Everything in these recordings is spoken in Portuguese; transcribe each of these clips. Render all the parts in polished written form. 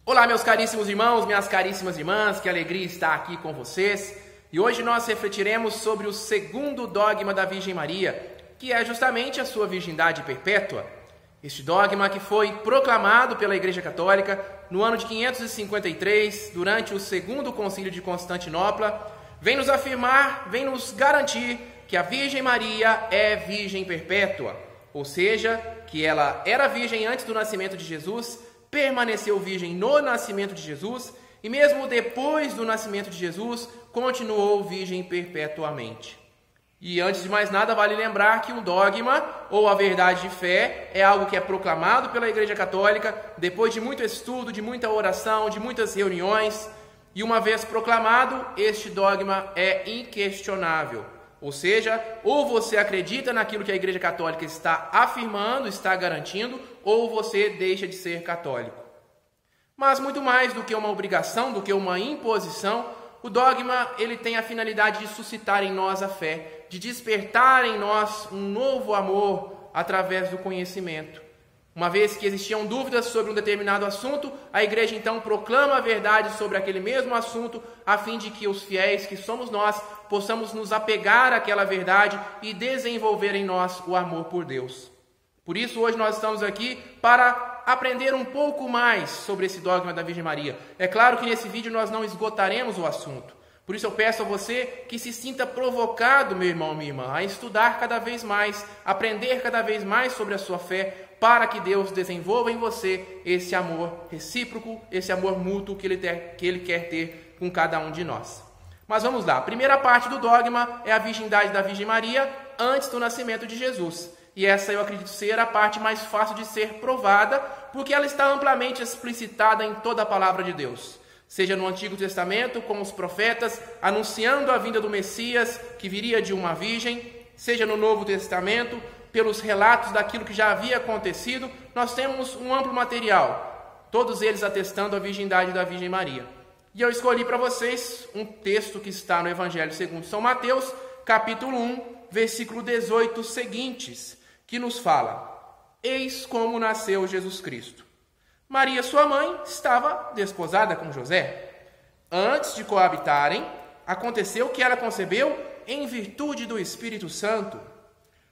Olá, meus caríssimos irmãos, minhas caríssimas irmãs, que alegria estar aqui com vocês. E hoje nós refletiremos sobre o segundo dogma da Virgem Maria, que é justamente a sua virgindade perpétua. Este dogma que foi proclamado pela Igreja Católica no ano de 553, durante o segundo concílio de Constantinopla, vem nos afirmar, vem nos garantir que a Virgem Maria é virgem perpétua, ou seja, que ela era virgem antes do nascimento de Jesus, permaneceu virgem no nascimento de Jesus e mesmo depois do nascimento de Jesus, continuou virgem perpetuamente. E antes de mais nada, vale lembrar que o dogma, ou a verdade de fé, é algo que é proclamado pela Igreja Católica depois de muito estudo, de muita oração, de muitas reuniões. E uma vez proclamado, este dogma é inquestionável. Ou seja, ou você acredita naquilo que a Igreja Católica está afirmando, está garantindo, ou você deixa de ser católico. Mas muito mais do que uma obrigação, do que uma imposição, o dogma ele tem a finalidade de suscitar em nós a fé, de despertar em nós um novo amor através do conhecimento. Uma vez que existiam dúvidas sobre um determinado assunto, a Igreja então proclama a verdade sobre aquele mesmo assunto, a fim de que os fiéis, que somos nós, possamos nos apegar àquela verdade e desenvolver em nós o amor por Deus. Por isso, hoje nós estamos aqui para aprender um pouco mais sobre esse dogma da Virgem Maria. É claro que nesse vídeo nós não esgotaremos o assunto. Por isso eu peço a você que se sinta provocado, meu irmão, minha irmã, a estudar cada vez mais, aprender cada vez mais sobre a sua fé, para que Deus desenvolva em você esse amor recíproco, esse amor mútuo que Ele quer ter com cada um de nós. Mas vamos lá, a primeira parte do dogma é a virgindade da Virgem Maria antes do nascimento de Jesus. E essa eu acredito ser a parte mais fácil de ser provada, porque ela está amplamente explicitada em toda a palavra de Deus. Seja no Antigo Testamento, com os profetas, anunciando a vinda do Messias, que viria de uma virgem, seja no Novo Testamento, pelos relatos daquilo que já havia acontecido, nós temos um amplo material, todos eles atestando a virgindade da Virgem Maria. E eu escolhi para vocês um texto que está no Evangelho segundo São Mateus, capítulo 1, versículo 18 seguintes, que nos fala: Eis como nasceu Jesus Cristo. Maria, sua mãe, estava desposada com José. Antes de coabitarem, aconteceu que ela concebeu em virtude do Espírito Santo.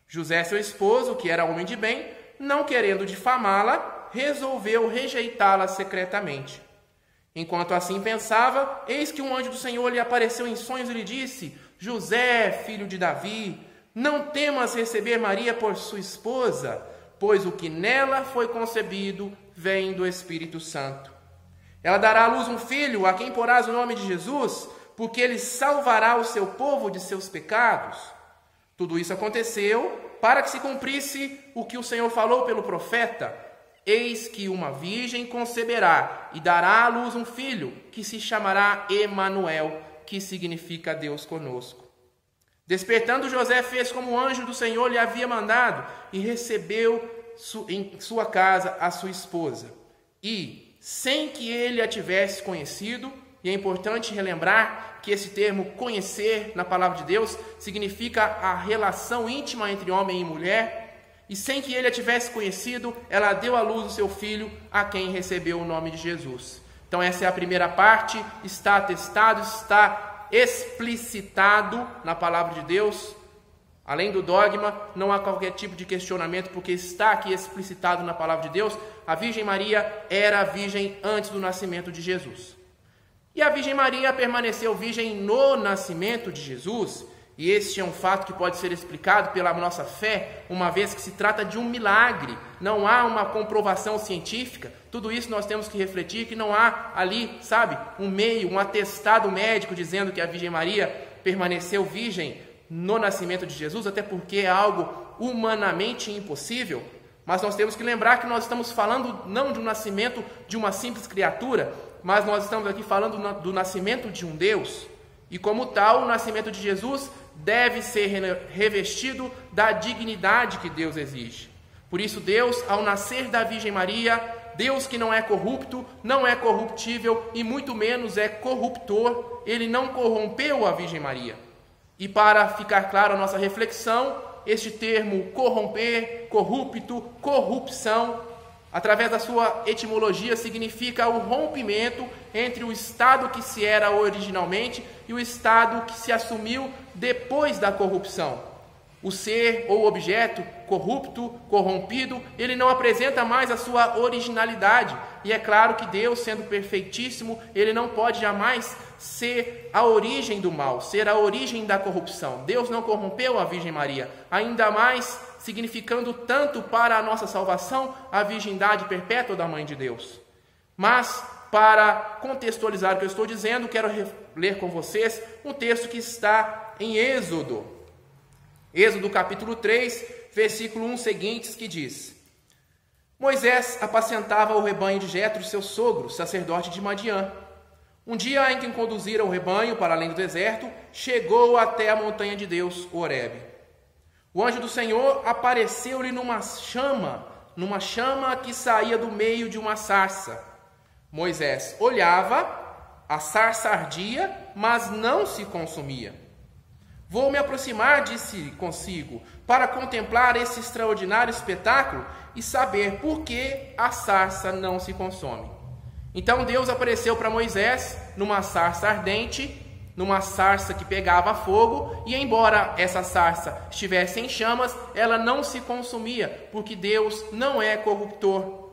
José, seu esposo, que era homem de bem, não querendo difamá-la, resolveu rejeitá-la secretamente. Enquanto assim pensava, eis que um anjo do Senhor lhe apareceu em sonhos e lhe disse: José, filho de Davi, não temas receber Maria por sua esposa, pois o que nela foi concebido vem do Espírito Santo. Ela dará à luz um filho, a quem porás o nome de Jesus, porque ele salvará o seu povo de seus pecados. Tudo isso aconteceu para que se cumprisse o que o Senhor falou pelo profeta: Eis que uma virgem conceberá e dará à luz um filho, que se chamará Emanuel, que significa Deus conosco. Despertando, José fez como o anjo do Senhor lhe havia mandado e recebeu em sua casa a sua esposa. E, sem que ele a tivesse conhecido, e é importante relembrar que esse termo conhecer na palavra de Deus significa a relação íntima entre homem e mulher, e sem que ele a tivesse conhecido, ela deu à luz o seu filho, a quem recebeu o nome de Jesus. Então essa é a primeira parte, está atestado, está explicitado na palavra de Deus. Além do dogma, não há qualquer tipo de questionamento, porque está aqui explicitado na palavra de Deus. A Virgem Maria era virgem antes do nascimento de Jesus. E a Virgem Maria permaneceu virgem no nascimento de Jesus. E este é um fato que pode ser explicado pela nossa fé, uma vez que se trata de um milagre. Não há uma comprovação científica. Tudo isso nós temos que refletir, que não há ali, um meio, um atestado médico dizendo que a Virgem Maria permaneceu virgem no nascimento de Jesus, até porque é algo humanamente impossível. Mas nós temos que lembrar que nós estamos falando não do nascimento de uma simples criatura, mas nós estamos aqui falando do nascimento de um Deus. E como tal, o nascimento de Jesus deve ser revestido da dignidade que Deus exige. Por isso Deus, ao nascer da Virgem Maria, Deus que não é corrupto, não é corruptível e muito menos é corruptor, ele não corrompeu a Virgem Maria. E para ficar claro a nossa reflexão, este termo corromper, corrupto, corrupção, através da sua etimologia, significa o rompimento entre o estado que se era originalmente e o estado que se assumiu depois da corrupção. O ser ou objeto corrupto, corrompido, ele não apresenta mais a sua originalidade. E é claro que Deus, sendo perfeitíssimo, ele não pode jamais ser a origem do mal, ser a origem da corrupção. Deus não corrompeu a Virgem Maria, ainda mais significando tanto para a nossa salvação a virgindade perpétua da Mãe de Deus. Mas, para contextualizar o que eu estou dizendo, quero ler com vocês um texto que está em Êxodo. Êxodo capítulo 3, versículo 1 seguintes, que diz: Moisés apacentava o rebanho de Jetro, seu sogro, sacerdote de Madiã. Um dia em que conduziram o rebanho para além do deserto, chegou até a montanha de Deus, Horebe. O anjo do Senhor apareceu-lhe numa chama que saía do meio de uma sarça. Moisés olhava, a sarça ardia, mas não se consumia. Vou me aproximar, disse consigo, para contemplar esse extraordinário espetáculo e saber por que a sarça não se consome. Então Deus apareceu para Moisés numa sarça ardente, numa sarça que pegava fogo, e embora essa sarça estivesse em chamas, ela não se consumia, porque Deus não é corruptor.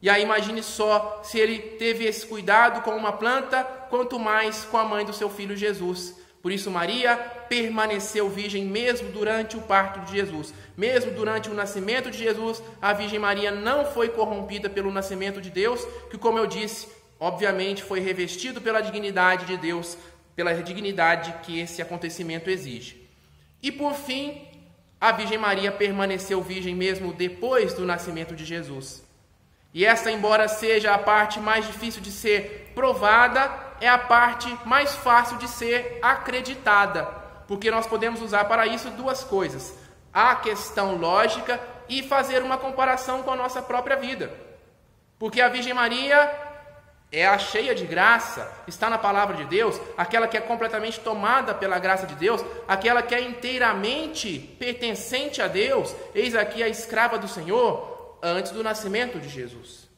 E aí imagine só, se ele teve esse cuidado com uma planta, quanto mais com a mãe do seu filho Jesus. Por isso Maria permaneceu virgem mesmo durante o parto de Jesus. Mesmo durante o nascimento de Jesus, a Virgem Maria não foi corrompida pelo nascimento de Deus, que, como eu disse, obviamente foi revestido pela dignidade de Deus, pela dignidade que esse acontecimento exige. E por fim, a Virgem Maria permaneceu virgem mesmo depois do nascimento de Jesus. E essa, embora seja a parte mais difícil de ser provada, é a parte mais fácil de ser acreditada, porque nós podemos usar para isso duas coisas: a questão lógica e fazer uma comparação com a nossa própria vida. Porque a Virgem Maria é a cheia de graça, está na palavra de Deus, aquela que é completamente tomada pela graça de Deus, aquela que é inteiramente pertencente a Deus, eis aqui a escrava do Senhor, antes do nascimento de Jesus.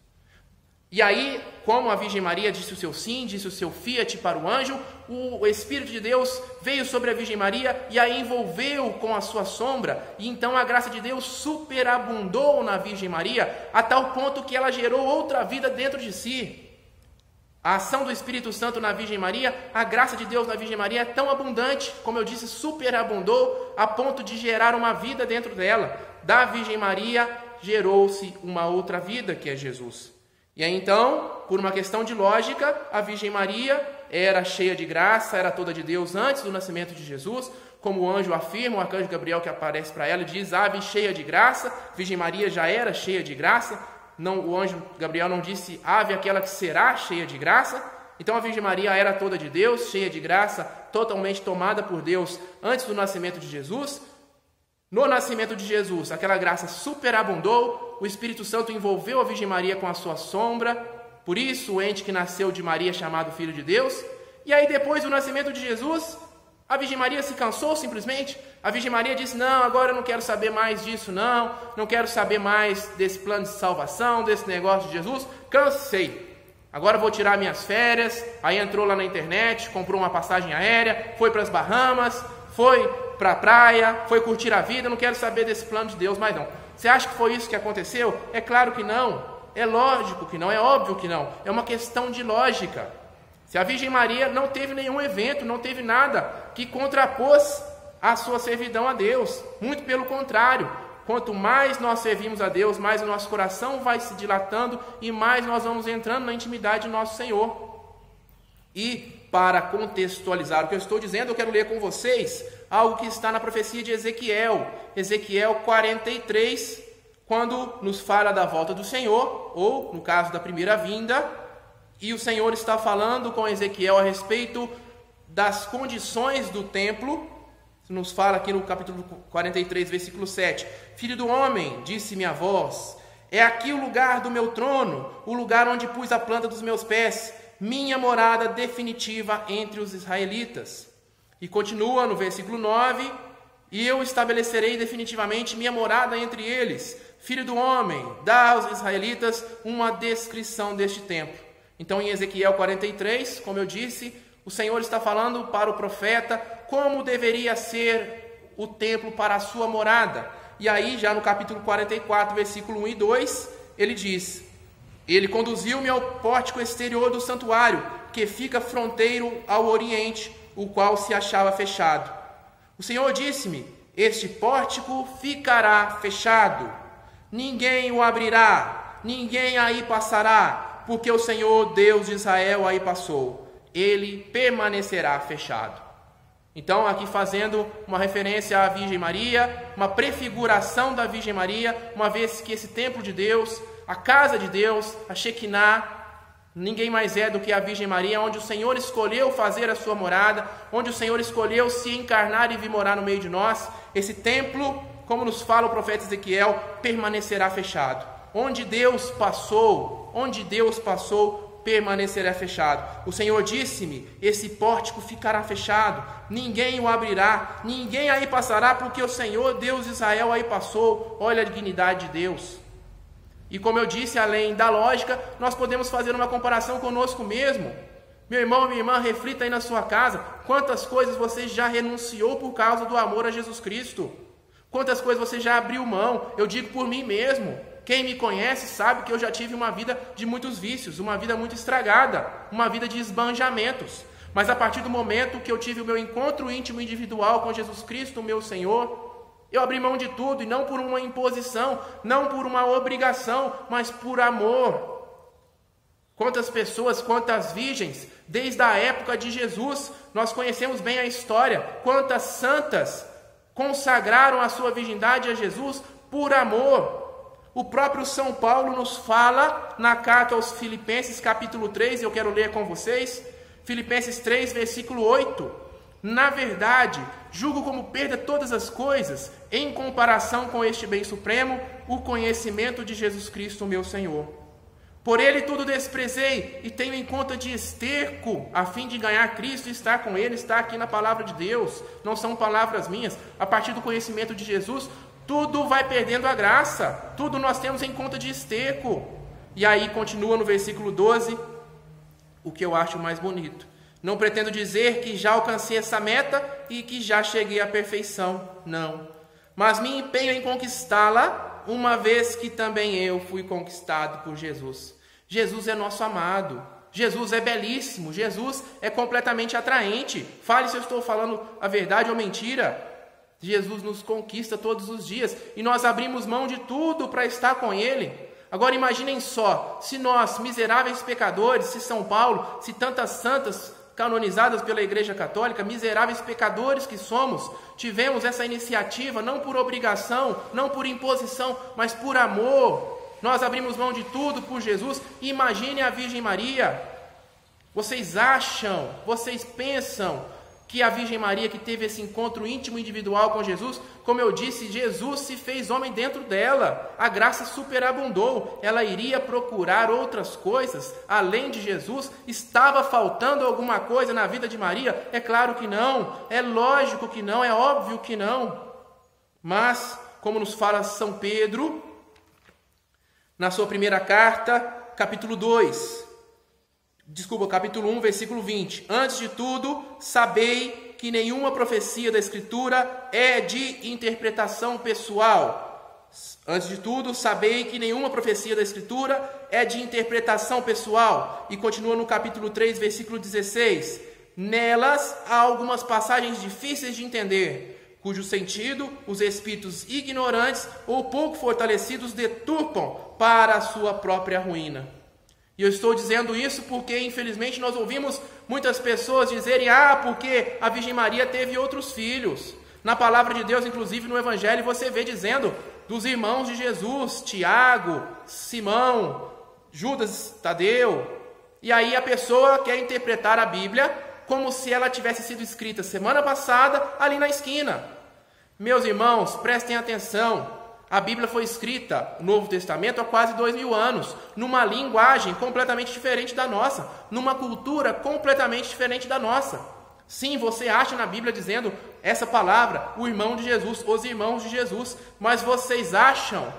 E aí, como a Virgem Maria disse o seu sim, disse o seu fiat para o anjo, o Espírito de Deus veio sobre a Virgem Maria e a envolveu com a sua sombra, e então a graça de Deus superabundou na Virgem Maria, a tal ponto que ela gerou outra vida dentro de si. A ação do Espírito Santo na Virgem Maria, a graça de Deus na Virgem Maria é tão abundante, como eu disse, superabundou, a ponto de gerar uma vida dentro dela. Da Virgem Maria gerou-se uma outra vida, que é Jesus. E aí então, por uma questão de lógica, a Virgem Maria era cheia de graça, era toda de Deus antes do nascimento de Jesus, como o anjo afirma, o arcanjo Gabriel que aparece para ela e diz: ave cheia de graça. Virgem Maria já era cheia de graça, não, o anjo Gabriel não disse ave aquela que será cheia de graça. Então a Virgem Maria era toda de Deus, cheia de graça, totalmente tomada por Deus antes do nascimento de Jesus. No nascimento de Jesus, aquela graça superabundou, o Espírito Santo envolveu a Virgem Maria com a sua sombra, por isso o ente que nasceu de Maria é chamado Filho de Deus. E aí depois do nascimento de Jesus, a Virgem Maria se cansou simplesmente. A Virgem Maria disse: não, agora eu não quero saber mais disso não quero saber mais desse plano de salvação, desse negócio de Jesus, cansei. Agora eu vou tirar minhas férias. Aí entrou lá na internet, comprou uma passagem aérea, foi para as Bahamas, foi para a praia, foi curtir a vida, não quero saber desse plano de Deus mais não. Você acha que foi isso que aconteceu? É claro que não, é lógico que não, é óbvio que não, é uma questão de lógica. Se a Virgem Maria não teve nenhum evento, não teve nada que contrapôs a sua servidão a Deus, muito pelo contrário, quanto mais nós servimos a Deus, mais o nosso coração vai se dilatando e mais nós vamos entrando na intimidade do nosso Senhor. E para contextualizar o que eu estou dizendo, eu quero ler com vocês algo que está na profecia de Ezequiel, Ezequiel 43, quando nos fala da volta do Senhor, ou no caso da primeira vinda, e o Senhor está falando com Ezequiel a respeito das condições do templo. Nos fala aqui no capítulo 43, versículo 7, Filho do homem, disse minha voz, é aqui o lugar do meu trono, o lugar onde pus a planta dos meus pés, minha morada definitiva entre os israelitas. E continua no versículo 9, e eu estabelecerei definitivamente minha morada entre eles, filho do homem, dá aos israelitas uma descrição deste templo. Então, em Ezequiel 43, como eu disse, o Senhor está falando para o profeta como deveria ser o templo para a sua morada. E aí, já no capítulo 44, versículo 1 e 2, ele diz: ele conduziu-me ao pórtico exterior do santuário, que fica fronteiro ao oriente, o qual se achava fechado. O Senhor disse-me: este pórtico ficará fechado, ninguém o abrirá, ninguém aí passará, porque o Senhor Deus de Israel aí passou, ele permanecerá fechado. Então, aqui fazendo uma referência à Virgem Maria, uma prefiguração da Virgem Maria, uma vez que esse templo de Deus, a casa de Deus, a Shekinah, ninguém mais é do que a Virgem Maria, onde o Senhor escolheu fazer a sua morada, onde o Senhor escolheu se encarnar e vir morar no meio de nós. Esse templo, como nos fala o profeta Ezequiel, permanecerá fechado. Onde Deus passou, permanecerá fechado. O Senhor disse-me: esse pórtico ficará fechado, ninguém o abrirá, ninguém aí passará, porque o Senhor Deus de Israel aí passou. Olha a dignidade de Deus. E como eu disse, além da lógica, nós podemos fazer uma comparação conosco mesmo. Meu irmão, minha irmã, reflita aí na sua casa, quantas coisas você já renunciou por causa do amor a Jesus Cristo? Quantas coisas você já abriu mão? Eu digo por mim mesmo. Quem me conhece sabe que eu já tive uma vida de muitos vícios, uma vida muito estragada, uma vida de esbanjamentos. Mas a partir do momento que eu tive o meu encontro íntimo e individual com Jesus Cristo, o meu Senhor, eu abri mão de tudo, e não por uma imposição, não por uma obrigação, mas por amor. Quantas pessoas, quantas virgens, desde a época de Jesus, nós conhecemos bem a história, quantas santas consagraram a sua virgindade a Jesus por amor. O próprio São Paulo nos fala na carta aos Filipenses, capítulo 3, eu quero ler com vocês, Filipenses 3, versículo 8. Na verdade, julgo como perda todas as coisas, em comparação com este bem supremo, o conhecimento de Jesus Cristo, meu Senhor. Por ele tudo desprezei e tenho em conta de esterco, a fim de ganhar Cristo e estar com ele. Está aqui na palavra de Deus, não são palavras minhas. A partir do conhecimento de Jesus, tudo vai perdendo a graça, tudo nós temos em conta de esterco. E aí continua no versículo 12, o que eu acho mais bonito. Não pretendo dizer que já alcancei essa meta e que já cheguei à perfeição, não. Mas me empenho em conquistá-la, uma vez que também eu fui conquistado por Jesus. Jesus é nosso amado, Jesus é belíssimo, Jesus é completamente atraente. Fale se eu estou falando a verdade ou mentira. Jesus nos conquista todos os dias e nós abrimos mão de tudo para estar com Ele. Agora imaginem só, se nós, miseráveis pecadores, se São Paulo, se tantas santas canonizadas pela Igreja Católica, miseráveis pecadores que somos, tivemos essa iniciativa não por obrigação, não por imposição, mas por amor. Nós abrimos mão de tudo por Jesus. Imagine a Virgem Maria. Vocês acham, vocês pensam que a Virgem Maria, que teve esse encontro íntimo e individual com Jesus, como eu disse, Jesus se fez homem dentro dela, a graça superabundou, ela iria procurar outras coisas além de Jesus? Estava faltando alguma coisa na vida de Maria? É claro que não, é lógico que não, é óbvio que não. Mas, como nos fala São Pedro, na sua primeira carta, capítulo 1, versículo 20. Antes de tudo, sabei que nenhuma profecia da Escritura é de interpretação pessoal. Antes de tudo, sabei que nenhuma profecia da Escritura é de interpretação pessoal. E continua no capítulo 3, versículo 16. Nelas há algumas passagens difíceis de entender, cujo sentido os espíritos ignorantes ou pouco fortalecidos deturpam para a sua própria ruína. E eu estou dizendo isso porque, infelizmente, nós ouvimos muitas pessoas dizerem: porque a Virgem Maria teve outros filhos. Na palavra de Deus, inclusive no Evangelho, você vê dizendo dos irmãos de Jesus, Tiago, Simão, Judas, Tadeu. E aí a pessoa quer interpretar a Bíblia como se ela tivesse sido escrita semana passada ali na esquina. Meus irmãos, prestem atenção. A Bíblia foi escrita, o Novo Testamento, há quase 2000 anos, numa linguagem completamente diferente da nossa, numa cultura completamente diferente da nossa. Sim, você acha na Bíblia dizendo essa palavra, o irmão de Jesus, os irmãos de Jesus, mas vocês acham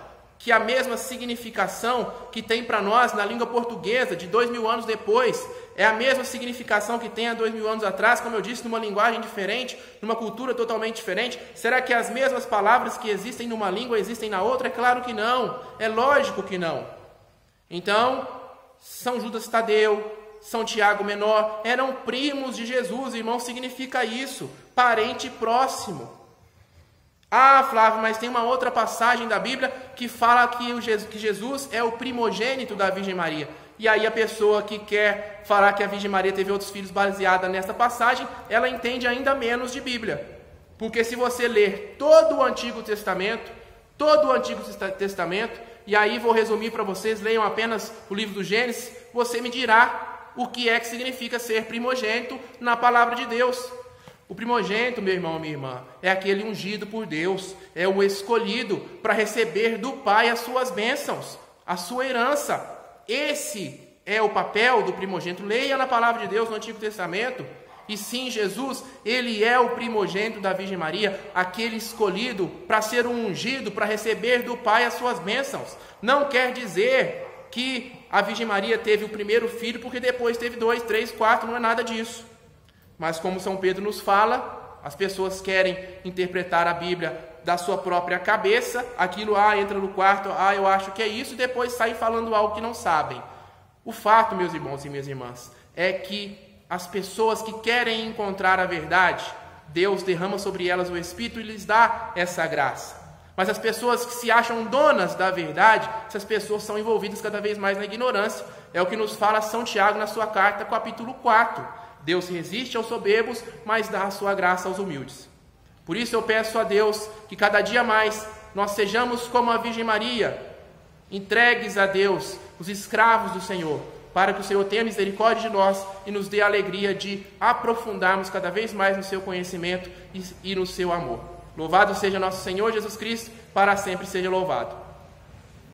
que a mesma significação que tem para nós na língua portuguesa de 2000 anos depois, é a mesma significação que tem há 2000 anos atrás, como eu disse, numa linguagem diferente, numa cultura totalmente diferente? Será que as mesmas palavras que existem numa língua existem na outra? É claro que não, é lógico que não. Então, São Judas Tadeu, São Tiago Menor, eram primos de Jesus, irmão, significa isso, parente próximo. Ah, Flávio, mas tem uma outra passagem da Bíblia que fala que Jesus é o primogênito da Virgem Maria. E aí a pessoa que quer falar que a Virgem Maria teve outros filhos baseada nessa passagem, ela entende ainda menos de Bíblia. Porque se você ler todo o Antigo Testamento, e aí vou resumir para vocês, leiam apenas o livro do Gênesis, você me dirá o que é que significa ser primogênito na palavra de Deus. O primogênito, meu irmão, minha irmã, é aquele ungido por Deus, é o escolhido para receber do Pai as suas bênçãos, a sua herança. Esse é o papel do primogênito. Leia na palavra de Deus no Antigo Testamento. E sim, Jesus, ele é o primogênito da Virgem Maria, aquele escolhido para ser um ungido, para receber do Pai as suas bênçãos. Não quer dizer que a Virgem Maria teve o primeiro filho porque depois teve 2, 3, 4, não é nada disso. Mas como São Pedro nos fala, as pessoas querem interpretar a Bíblia da sua própria cabeça, aquilo, entra no quarto, eu acho que é isso, e depois sai falando algo que não sabem. O fato, meus irmãos e minhas irmãs, é que as pessoas que querem encontrar a verdade, Deus derrama sobre elas o Espírito e lhes dá essa graça. Mas as pessoas que se acham donas da verdade, essas pessoas são envolvidas cada vez mais na ignorância. É o que nos fala São Tiago na sua carta, capítulo 4. Deus resiste aos soberbos, mas dá a sua graça aos humildes. Por isso eu peço a Deus que cada dia mais nós sejamos como a Virgem Maria, entregues a Deus, os escravos do Senhor, para que o Senhor tenha misericórdia de nós e nos dê a alegria de aprofundarmos cada vez mais no seu conhecimento e no seu amor. Louvado seja nosso Senhor Jesus Cristo, para sempre seja louvado.